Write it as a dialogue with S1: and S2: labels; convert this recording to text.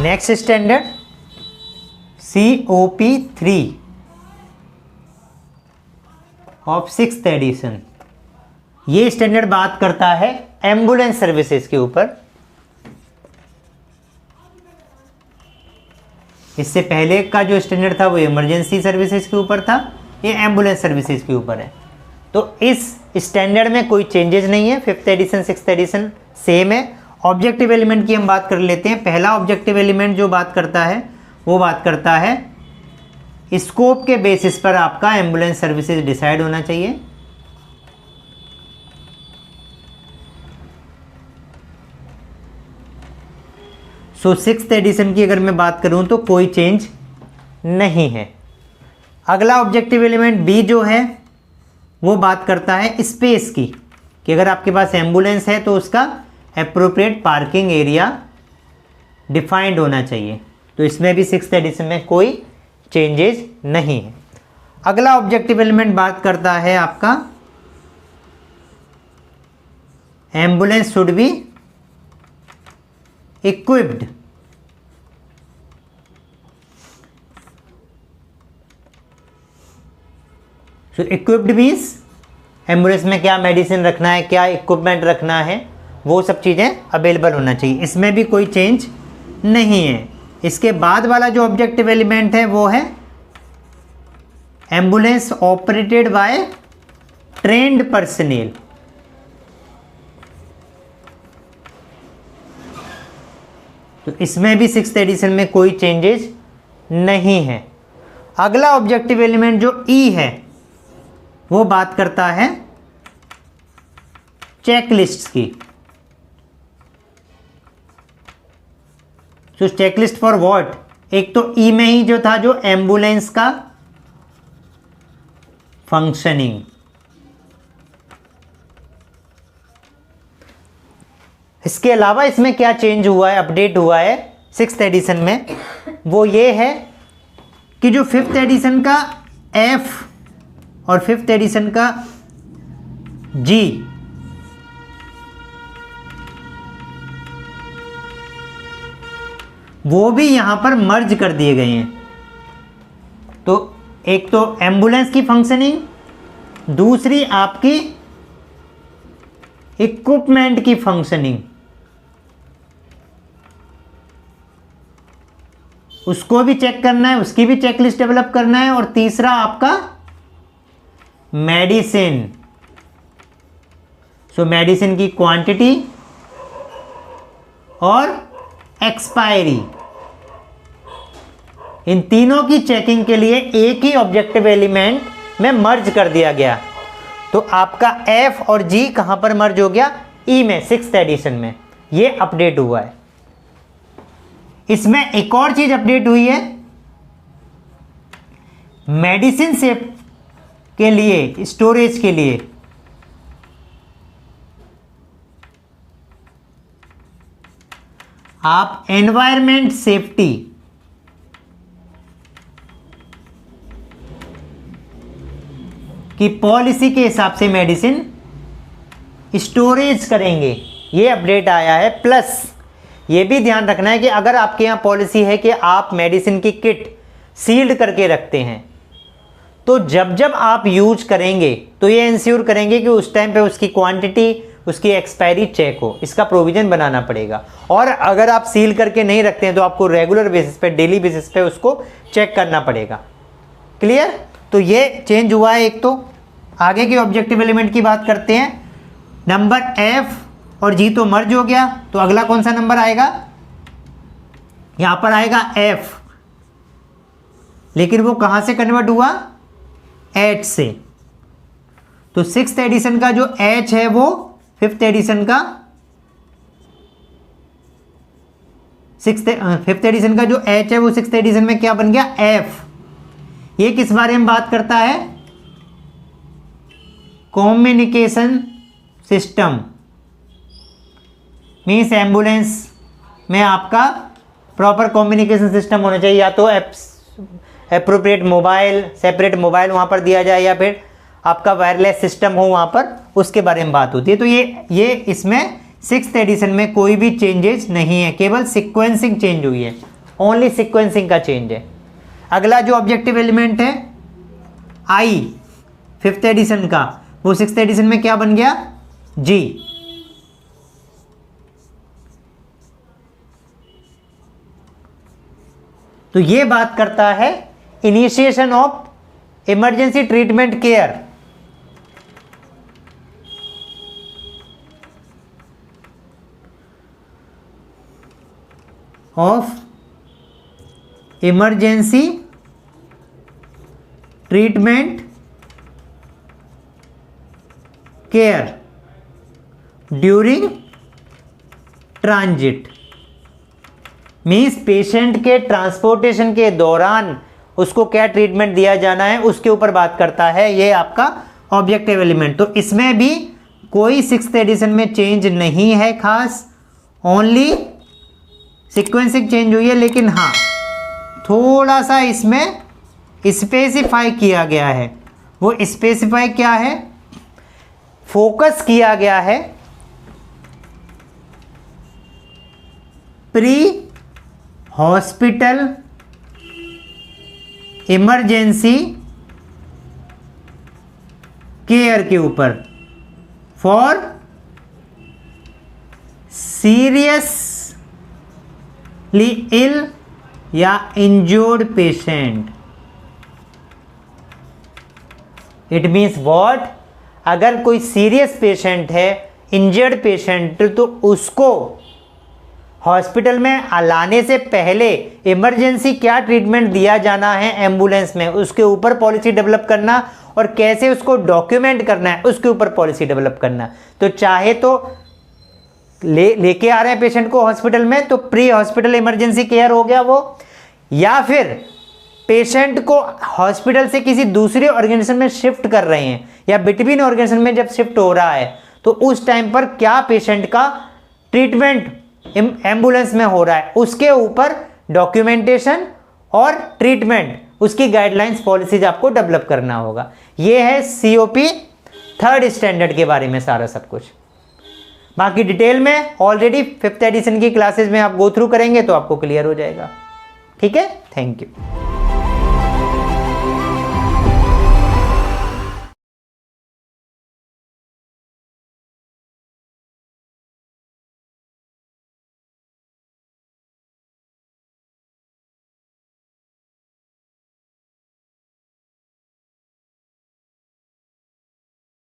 S1: Next standard COP3 of 6th edition. ये standard बात करता है एम्बुलेंस सर्विसेज के ऊपर। इससे पहले का जो स्टैंडर्ड था वो इमरजेंसी सर्विसेज के ऊपर था, ये एम्बुलेंस सर्विसेज के ऊपर है। तो इस स्टैंडर्ड में कोई चेंजेस नहीं है, 5th edition 6th edition same है। ऑब्जेक्टिव एलिमेंट की हम बात कर लेते हैं। पहला ऑब्जेक्टिव एलिमेंट जो बात करता है वो बात करता है स्कोप के बेसिस पर आपका एम्बुलेंस सर्विसेज डिसाइड होना चाहिए। सो 6th एडिशन की अगर मैं बात करूं तो कोई चेंज नहीं है। अगला ऑब्जेक्टिव एलिमेंट बी जो है वो बात करता है स्पेस की, कि अगर आपके पास एम्बुलेंस है तो उसका एप्रोप्रिएट पार्किंग एरिया डिफाइंड होना चाहिए। तो इसमें भी 6th एडिशन में कोई चेंजेस नहीं है। अगला ऑब्जेक्टिव एलिमेंट बात करता है आपका ambulance should be equipped. So equipped means ambulance में क्या मेडिसिन रखना है, क्या इक्विपमेंट रखना है, वो सब चीज़ें अवेलेबल होना चाहिए। इसमें भी कोई चेंज नहीं है। इसके बाद वाला जो ऑब्जेक्टिव एलिमेंट है वो है ambulance operated by trained personnel. तो इसमें भी 6th एडिशन में कोई चेंजेस नहीं है। अगला ऑब्जेक्टिव एलिमेंट जो ई है वो बात करता है चेकलिस्ट की। तो चेकलिस्ट फॉर व्हाट? एक तो ई में ही जो था जो एम्बुलेंस का फंक्शनिंग, इसके अलावा इसमें क्या चेंज हुआ है, अपडेट हुआ है 6th एडिशन में, वो ये है कि जो 5th एडिशन का F और 5th एडिशन का G वो भी यहां पर मर्ज कर दिए गए हैं। तो एक तो एम्बुलेंस की फंक्शनिंग, दूसरी आपकी इक्विपमेंट की फंक्शनिंग, उसको भी चेक करना है, उसकी भी चेकलिस्ट डेवलप करना है। और तीसरा आपका मेडिसिन। सो मेडिसिन की क्वांटिटी और एक्सपायरी, इन तीनों की चेकिंग के लिए एक ही ऑब्जेक्टिव एलिमेंट में मर्ज कर दिया गया। तो आपका F और G कहां पर मर्ज हो गया? E में, 6th एडिशन में ये अपडेट हुआ है। इसमें एक और चीज अपडेट हुई है, मेडिसिन से के लिए, स्टोरेज के लिए आप एनवायरमेंट सेफ्टी की पॉलिसी के हिसाब से मेडिसिन स्टोरेज करेंगे, ये अपडेट आया है। प्लस ये भी ध्यान रखना है कि अगर आपके यहाँ पॉलिसी है कि आप मेडिसिन की किट सील्ड करके रखते हैं, तो जब जब आप यूज करेंगे तो ये इंश्योर करेंगे कि उस टाइम पे उसकी क्वांटिटी, उसकी एक्सपायरी चेक हो। इसका प्रोविजन बनाना पड़ेगा। और अगर आप सील करके नहीं रखते हैं तो आपको रेगुलर बेसिस पे, डेली बेसिस पे उसको चेक करना पड़ेगा। क्लियर? तो ये चेंज हुआ है एक। तो आगे के ऑब्जेक्टिव एलिमेंट की बात करते हैं। नंबर F और G तो मर्ज हो गया, तो अगला कौन सा नंबर आएगा? यहां पर आएगा F, लेकिन वो कहां से कन्वर्ट हुआ? H से। तो 6th एडिशन का जो H है वो 5th एडिशन का 5th एडिशन का जो H है वो 6th एडिशन में क्या बन गया? F। ये किस बारे में बात करता है? Communication system. मीन्स एम्बुलेंस में आपका प्रॉपर कम्युनिकेशन सिस्टम होना चाहिए, या तो एप्रोप्रिएट मोबाइल, सेपरेट मोबाइल वहाँ पर दिया जाए, या फिर आपका वायरलेस सिस्टम हो वहाँ पर, उसके बारे में बात होती है। तो ये इसमें 6th एडिशन में कोई भी चेंजेस नहीं है, केवल सीक्वेंसिंग चेंज हुई है। ओनली सीक्वेंसिंग का चेंज है। अगला जो ऑब्जेक्टिव एलिमेंट है आई 5th एडिशन का, वो 6th एडिशन में क्या बन गया, जी। तो ये बात करता है initiation of emergency treatment care. Of emergency treatment care during transit, means patient के ट्रांसपोर्टेशन के दौरान उसको क्या ट्रीटमेंट दिया जाना है उसके ऊपर बात करता है ये आपका ऑब्जेक्टिव एलिमेंट। तो इसमें भी कोई 6th एडिशन में चेंज नहीं है खास, ओनली सीक्वेंसिंग चेंज हुई है। लेकिन हाँ, थोड़ा सा इसमें स्पेसिफाई किया गया है। वो स्पेसिफाई क्या है, फोकस किया गया है प्री हॉस्पिटल इमरजेंसी केयर के ऊपर फॉर सीरियसली इल या injured patient. It means what, अगर कोई सीरियस पेशेंट है, इंजर्ड पेशेंट, तो उसको हॉस्पिटल में लाने से पहले इमरजेंसी क्या ट्रीटमेंट दिया जाना है एम्बुलेंस में, उसके ऊपर पॉलिसी डेवलप करना और कैसे उसको डॉक्यूमेंट करना है उसके ऊपर पॉलिसी डेवलप करना। तो चाहे तो लेके आ रहे हैं पेशेंट को हॉस्पिटल में तो प्री हॉस्पिटल इमरजेंसी केयर हो गया वो, या फिर पेशेंट को हॉस्पिटल से किसी दूसरे ऑर्गेनाइजेशन में शिफ्ट कर रहे हैं या बिटवीन ऑर्गेनाइजेशन में जब शिफ्ट हो रहा है तो उस टाइम पर क्या पेशेंट का ट्रीटमेंट एम्बुलेंस में हो रहा है उसके ऊपर डॉक्यूमेंटेशन और ट्रीटमेंट, उसकी गाइडलाइंस पॉलिसीज आपको डेवलप करना होगा। ये है COP 3rd स्टैंडर्ड के बारे में सारा सब कुछ। बाकी डिटेल में ऑलरेडी 5th एडिशन की क्लासेस में आप गो थ्रू करेंगे तो आपको क्लियर हो जाएगा। ठीक है, थैंक यू।